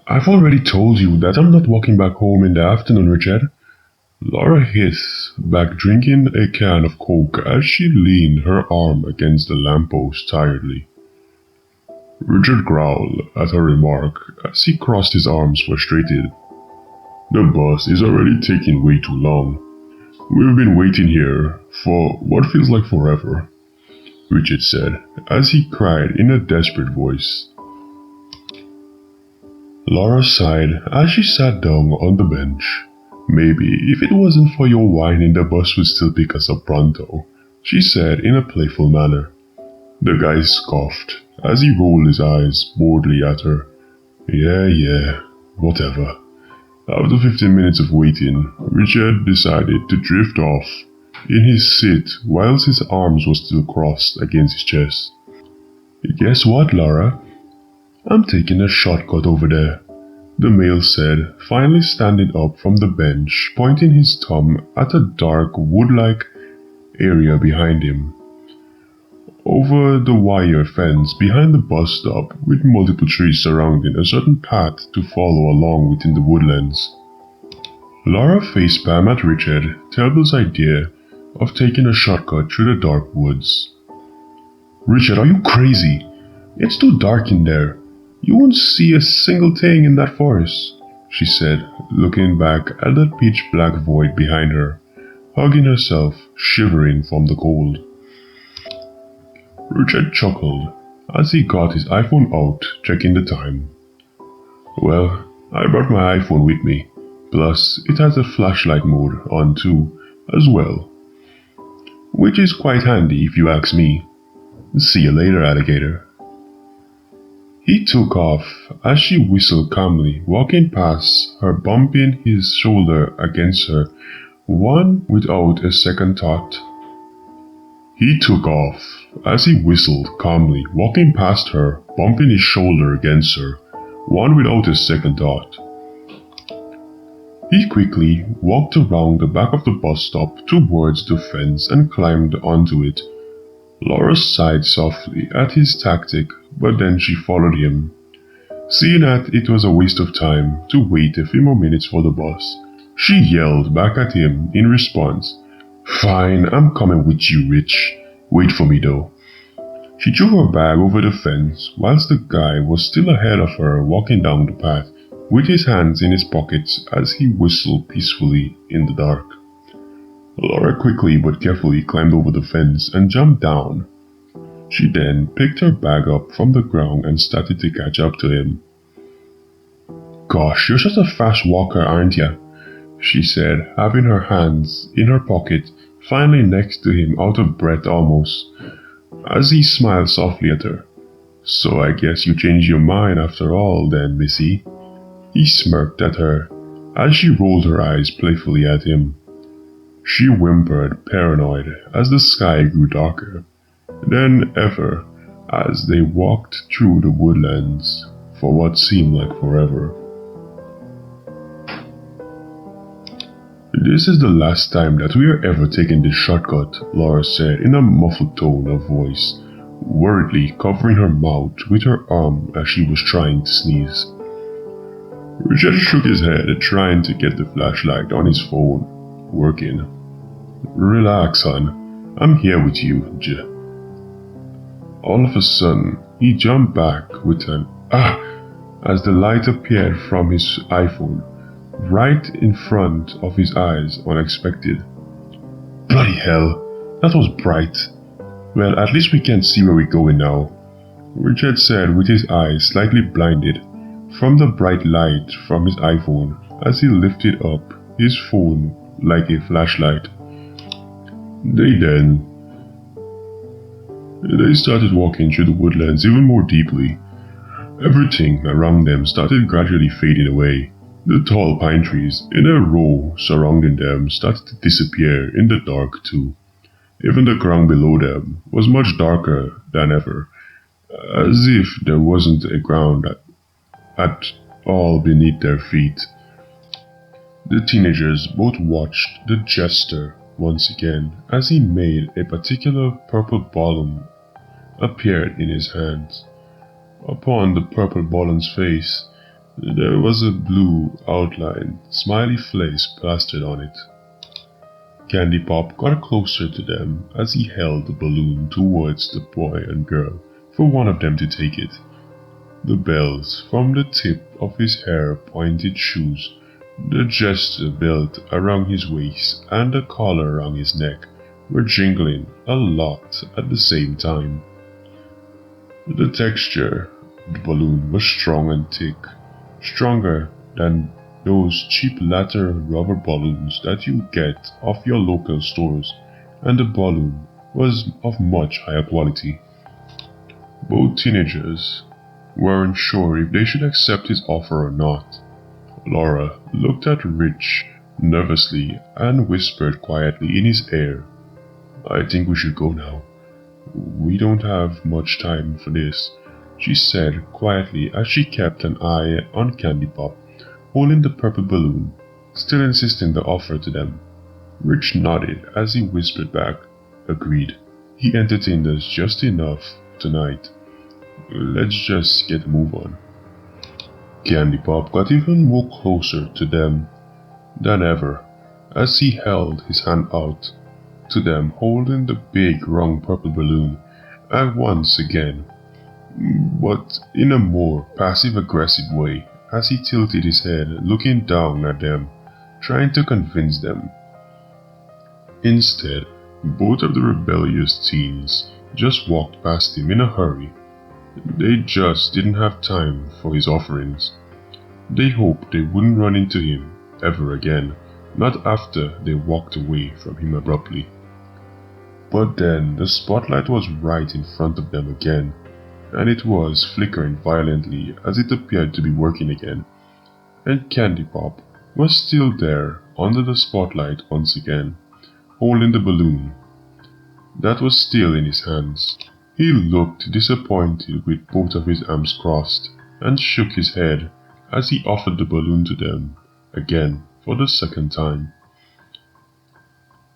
I've already told you that I'm not walking back home in the afternoon, Richard. Laura hissed, back drinking a can of Coke as she leaned her arm against the lamppost tiredly. Richard growled at her remark as he crossed his arms frustrated. The bus is already taking way too long. We've been waiting here for what feels like forever, Richard said as he cried in a desperate voice. Laura sighed as she sat down on the bench. Maybe if it wasn't for your whining, the bus would still pick us up pronto, she said in a playful manner. The guy scoffed as he rolled his eyes boredly at her. Yeah, whatever. After 15 minutes of waiting, Richard decided to drift off in his seat whilst his arms were still crossed against his chest. Guess what, Laura? I'm taking a shortcut over there, the male said, finally standing up from the bench, pointing his thumb at a dark wood-like area behind him. Over the wire fence behind the bus stop, with multiple trees surrounding a certain path to follow along within the woodlands. Laura facepalmed at Richard Tellbill's idea of taking a shortcut through the dark woods. Richard, are you crazy? It's too dark in there. You won't see a single thing in that forest, she said, looking back at the pitch-black void behind her, hugging herself, shivering from the cold. Richard chuckled as he got his iPhone out, checking the time. Well, I brought my iPhone with me, plus it has a flashlight mode on too, as well. Which is quite handy if you ask me. See you later, alligator. He took off as she whistled calmly, walking past her, bumping his shoulder against her, one without a second thought. He took off as he whistled calmly, walking past her, bumping his shoulder against her, one without a second thought. He quickly walked around the back of the bus stop towards the fence and climbed onto it. Laura sighed softly at his tactic, but then she followed him. Seeing that it was a waste of time to wait a few more minutes for the bus, she yelled back at him in response. Fine, I'm coming with you, Rich. Wait for me though. She threw her bag over the fence whilst the guy was still ahead of her, walking down the path with his hands in his pockets as he whistled peacefully in the dark. Laura quickly but carefully climbed over the fence and jumped down. She then picked her bag up from the ground and started to catch up to him. Gosh, you're such a fast walker, aren't you? She said, having her hands in her pocket, finally next to him, out of breath almost, as he smiled softly at her. So I guess you changed your mind after all then, Missy. He smirked at her as she rolled her eyes playfully at him. She whimpered, paranoid, as the sky grew darker than ever as they walked through the woodlands for what seemed like forever. This is the last time that we are ever taking this shortcut, Laura said in a muffled tone of voice, worriedly covering her mouth with her arm as she was trying to sneeze. Richard shook his head, trying to get the flashlight on his phone working. Relax, hon. I'm here with you, J. All of a sudden, he jumped back with an "ah" as the light appeared from his iPhone, right in front of his eyes, unexpected. Bloody hell, that was bright. Well, at least we can see where we're going now, Richard said with his eyes slightly blinded from the bright light from his iPhone as he lifted up his phone like a flashlight. They started walking through the woodlands even more deeply. Everything around them started gradually fading away. The tall pine trees in a row surrounding them started to disappear in the dark too. Even the ground below them was much darker than ever, as if there wasn't a ground at all beneath their feet. The teenagers both watched the jester once again as he made a particular purple balloon appear in his hands. Upon the purple balloon's face, There was a blue outline, smiley face plastered on it. Candy Pop got closer to them as he held the balloon towards the boy and girl for one of them to take it. The bells from the tip of his hair-pointed shoes, the gesture belt around his waist, and the collar around his neck were jingling a lot at the same time. The texture of the balloon was strong and thick, stronger than those cheap lateral rubber balloons that you get off your local stores, and the balloon was of much higher quality. Both teenagers weren't sure if they should accept his offer or not. Laura looked at Rich nervously and whispered quietly in his ear, "I think we should go now. We don't have much time for this," she said quietly as she kept an eye on Candy Pop, holding the purple balloon, still insisting the offer to them. Rich nodded as he whispered back, "Agreed. He entertained us just enough tonight. Let's just get a move on." Candy Pop got even more closer to them than ever as he held his hand out to them holding the big round purple balloon, and once again, but in a more passive-aggressive way as he tilted his head looking down at them, trying to convince them. Instead, both of the rebellious teens just walked past him in a hurry. They just didn't have time for his offerings. They hoped they wouldn't run into him ever again, not after they walked away from him abruptly. But then the spotlight was right in front of them again, and it was flickering violently as it appeared to be working again, and Candy Pop was still there under the spotlight once again, holding the balloon that was still in his hands. He looked disappointed with both of his arms crossed and shook his head as he offered the balloon to them again for the second time.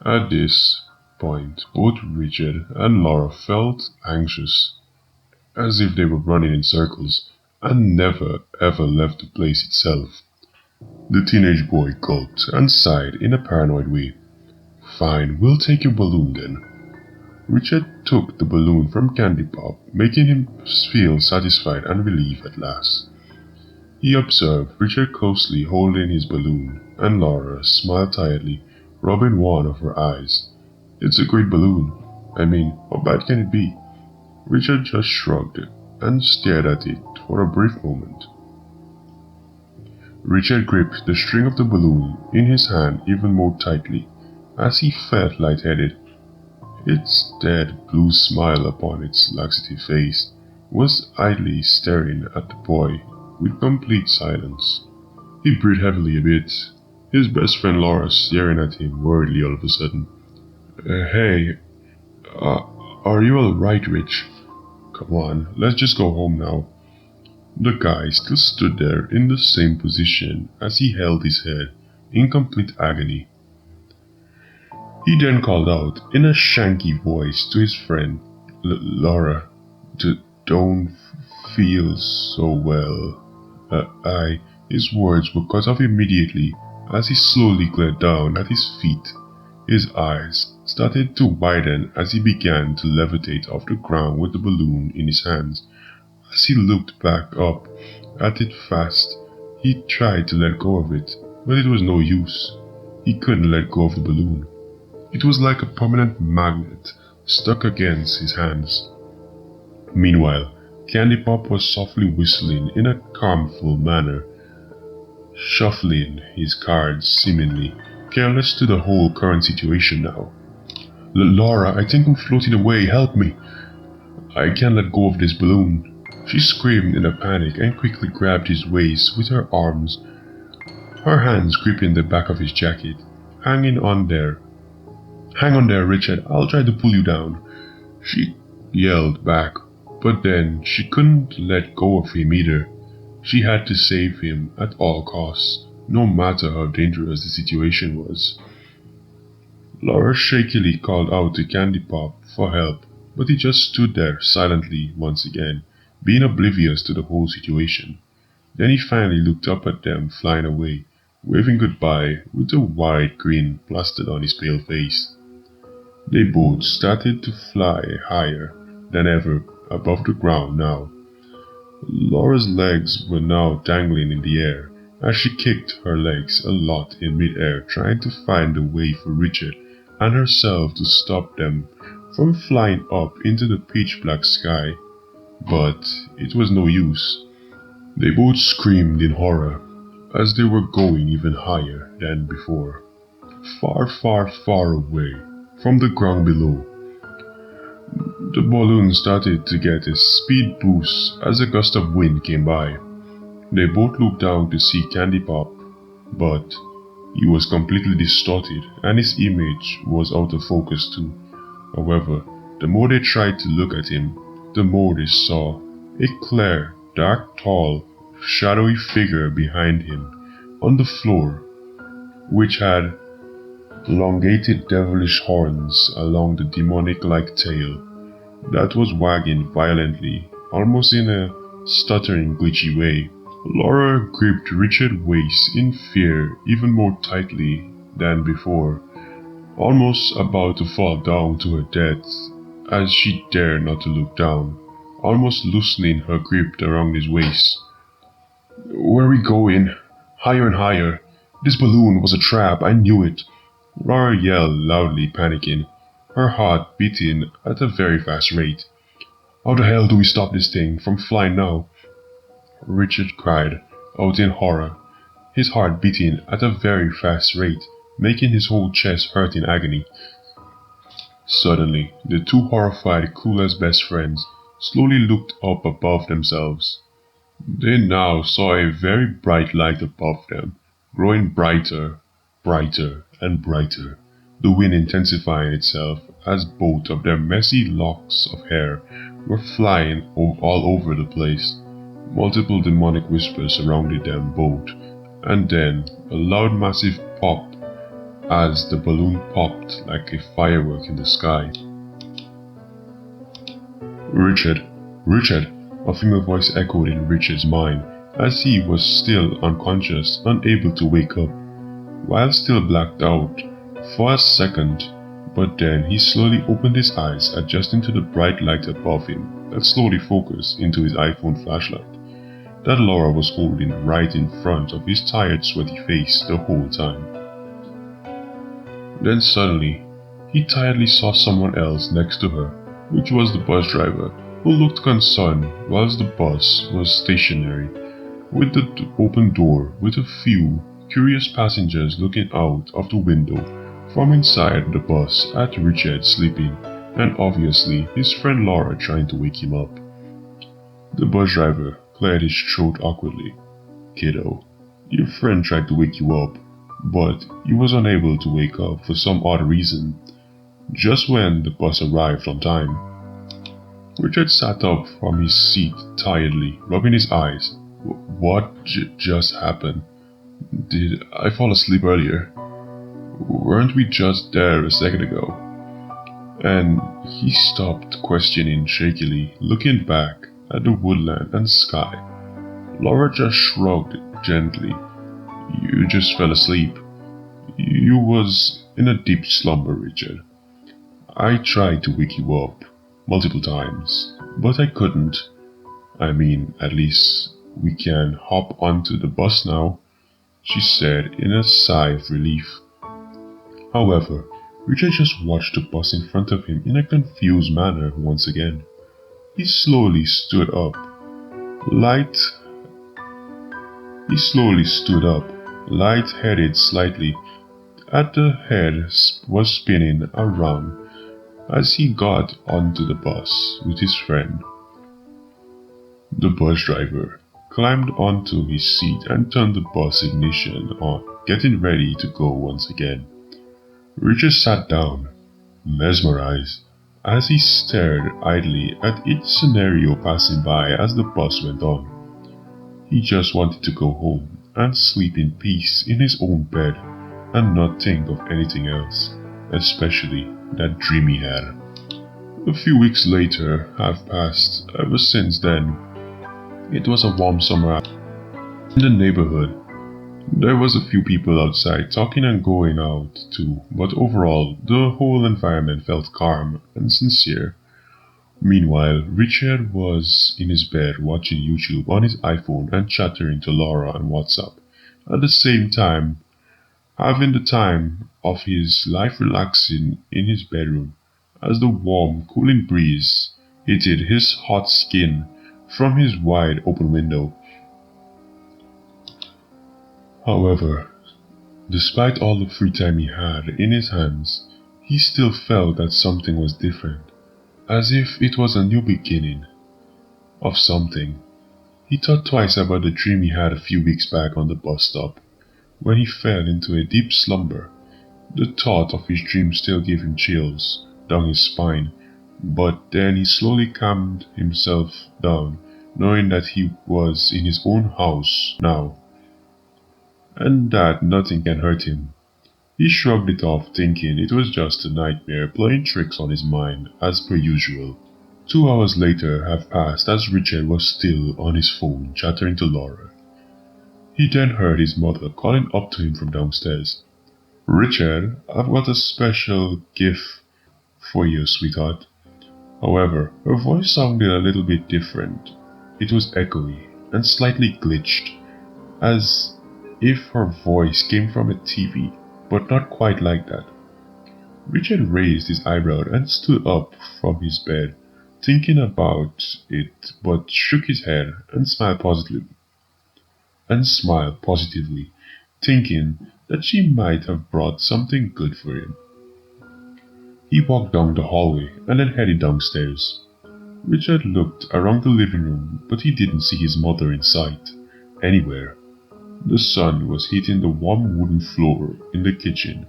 At this point, both Richard and Laura felt anxious, as if they were running in circles and never ever left the place itself. The teenage boy gulped and sighed in a paranoid way. "Fine, we'll take your balloon then." Richard took the balloon from Candy Pop, making him feel satisfied and relieved at last. He observed Richard closely holding his balloon, and Laura smiled tiredly, rubbing one of her eyes. "It's a great balloon. I mean, how bad can it be?" Richard just shrugged and stared at it for a brief moment. Richard gripped the string of the balloon in his hand even more tightly as he felt lightheaded. Its dead blue smile upon its laxative face was idly staring at the boy with complete silence. He breathed heavily a bit, his best friend Laura staring at him worriedly all of a sudden. Hey, are you alright, Rich? Come on, let's just go home now." The guy still stood there in the same position as he held his head in complete agony. He then called out in a shanky voice to his friend, "Laura, don't feel so well." His words were cut off immediately as he slowly glared down at his feet. His eyes started to widen as he began to levitate off the ground with the balloon in his hands. As he looked back up at it fast, he tried to let go of it, but it was no use. He couldn't let go of the balloon. It was like a permanent magnet stuck against his hands. Meanwhile, Candy Pop was softly whistling in a calmful manner, shuffling his cards seemingly careless to the whole current situation now. "Laura, I think I'm floating away, help me. I can't let go of this balloon." She screamed in a panic and quickly grabbed his waist with her arms, her hands gripping the back of his jacket. "Hang on there, Richard, I'll try to pull you down," she yelled back, but then she couldn't let go of him either. She had to save him at all costs, no matter how dangerous the situation was. Laura shakily called out to Candy Pop for help, but he just stood there silently once again, being oblivious to the whole situation. Then he finally looked up at them flying away, waving goodbye with a wide grin plastered on his pale face. They both started to fly higher than ever above the ground now. Laura's legs were now dangling in the air as she kicked her legs a lot in mid-air, trying to find a way for Richard and herself to stop them from flying up into the pitch-black sky. But it was no use. They both screamed in horror as they were going even higher than before, far, far, far away from the ground below. The balloon started to get a speed boost as a gust of wind came by. They both looked down to see Candy Pop, but he was completely distorted and his image was out of focus too. However, the more they tried to look at him, the more they saw a clear, dark, tall, shadowy figure behind him on the floor, which had elongated devilish horns along the demonic-like tail that was wagging violently, almost in a stuttering, glitchy way. Laura gripped Richard's waist in fear even more tightly than before, almost about to fall down to her death as she dared not to look down, almost loosening her grip around his waist. "Where are we going? Higher and higher. This balloon was a trap, I knew it," Laura yelled loudly, panicking, her heart beating at a very fast rate. "How the hell do we stop this thing from flying now?" Richard cried out in horror, his heart beating at a very fast rate, making his whole chest hurt in agony. Suddenly, the two horrified, clueless best friends slowly looked up above themselves. They now saw a very bright light above them, growing brighter, brighter, and brighter, the wind intensifying itself as both of their messy locks of hair were flying all over the place. Multiple demonic whispers surrounded them both, and then a loud massive pop as the balloon popped like a firework in the sky. "Richard! Richard!" a female voice echoed in Richard's mind as he was still unconscious, unable to wake up, while still blacked out for a second, but then he slowly opened his eyes, adjusting to the bright light above him that slowly focused into his iPhone flashlight that Laura was holding right in front of his tired, sweaty face the whole time. Then suddenly, he tiredly saw someone else next to her, which was the bus driver, who looked concerned whilst the bus was stationary, with the open door with a few curious passengers looking out of the window from inside the bus at Richard sleeping, and obviously his friend Laura trying to wake him up. The bus driver cleared his throat awkwardly. "Kiddo, your friend tried to wake you up, but he was unable to wake up for some odd reason, just when the bus arrived on time." Richard sat up from his seat tiredly, rubbing his eyes. "What just happened? Did I fall asleep earlier? Weren't we just there a second ago?" And he stopped questioning shakily, looking back at the woodland and sky. Laura just shrugged gently. "You just fell asleep. You was in a deep slumber, Richard. I tried to wake you up multiple times, but I couldn't. I mean, at least we can hop onto the bus now," she said in a sigh of relief. However, Richard just watched the bus in front of him in a confused manner once again. He slowly stood up, light-headed slightly, as the head was spinning around as he got onto the bus with his friend. The bus driver climbed onto his seat and turned the bus ignition on, getting ready to go once again. Richard sat down, mesmerized, as he stared idly at each scenario passing by as the bus went on. He just wanted to go home and sleep in peace in his own bed and not think of anything else, especially that dream he had. A few weeks later have passed. Ever since then, it was a warm summer afternoon. In the neighborhood, there was a few people outside talking and going out too, but overall, the whole environment felt calm and sincere. Meanwhile, Richard was in his bed watching YouTube on his iPhone and chattering to Laura on WhatsApp. At the same time, having the time of his life relaxing in his bedroom as the warm, cooling breeze hit his hot skin from his wide open window. However, despite all the free time he had in his hands, he still felt that something was different, as if it was a new beginning of something. He thought twice about the dream he had a few weeks back on the bus stop, when he fell into a deep slumber. The thought of his dream still gave him chills down his spine, but then he slowly calmed himself down, knowing that he was in his own house now, and that nothing can hurt him. He shrugged it off, thinking it was just a nightmare playing tricks on his mind, as per usual. 2 hours later have passed as Richard was still on his phone chattering to Laura. He then heard his mother calling up to him from downstairs. "Richard, I've got a special gift for you, sweetheart." However, her voice sounded a little bit different. It was echoey and slightly glitched, as if her voice came from a TV, but not quite like that. Richard raised his eyebrow and stood up from his bed, thinking about it, but shook his head and smiled positively, thinking that she might have brought something good for him. He walked down the hallway and then headed downstairs. Richard looked around the living room, but he didn't see his mother in sight anywhere. The sun was hitting the warm wooden floor in the kitchen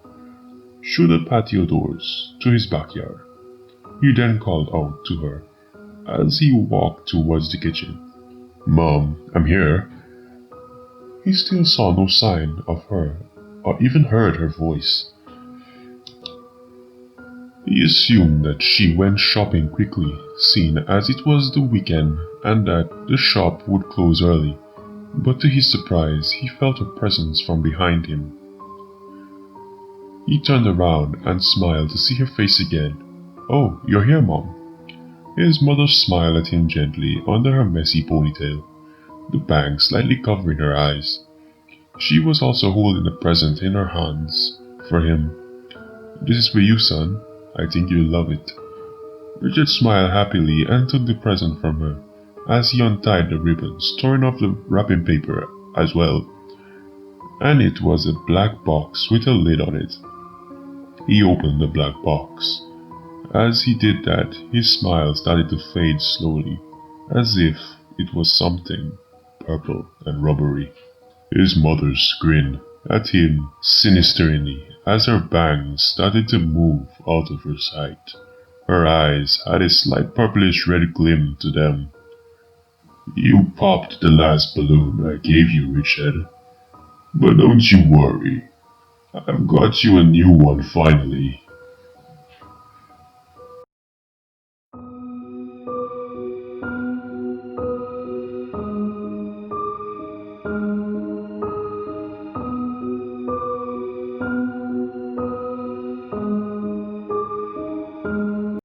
through the patio doors to his backyard. He then called out to her as he walked towards the kitchen. "Mom, I'm here." He still saw no sign of her or even heard her voice. He assumed that she went shopping quickly, seeing as it was the weekend and that the shop would close early. But to his surprise, he felt a presence from behind him. He turned around and smiled to see her face again. "Oh, you're here, Mom." His mother smiled at him gently under her messy ponytail, the bangs slightly covering her eyes. She was also holding a present in her hands for him. "This is for you, son. I think you'll love it." Richard smiled happily and took the present from her, as he untied the ribbons, tearing off the wrapping paper as well. And it was a black box with a lid on it. He opened the black box. As he did that, his smile started to fade slowly, as if it was something purple and rubbery. His mother grinned at him sinisterly as her bangs started to move out of her sight. Her eyes had a slight purplish-red gleam to them. "You popped the last balloon I gave you, Richard. But don't you worry. I've got you a new one finally."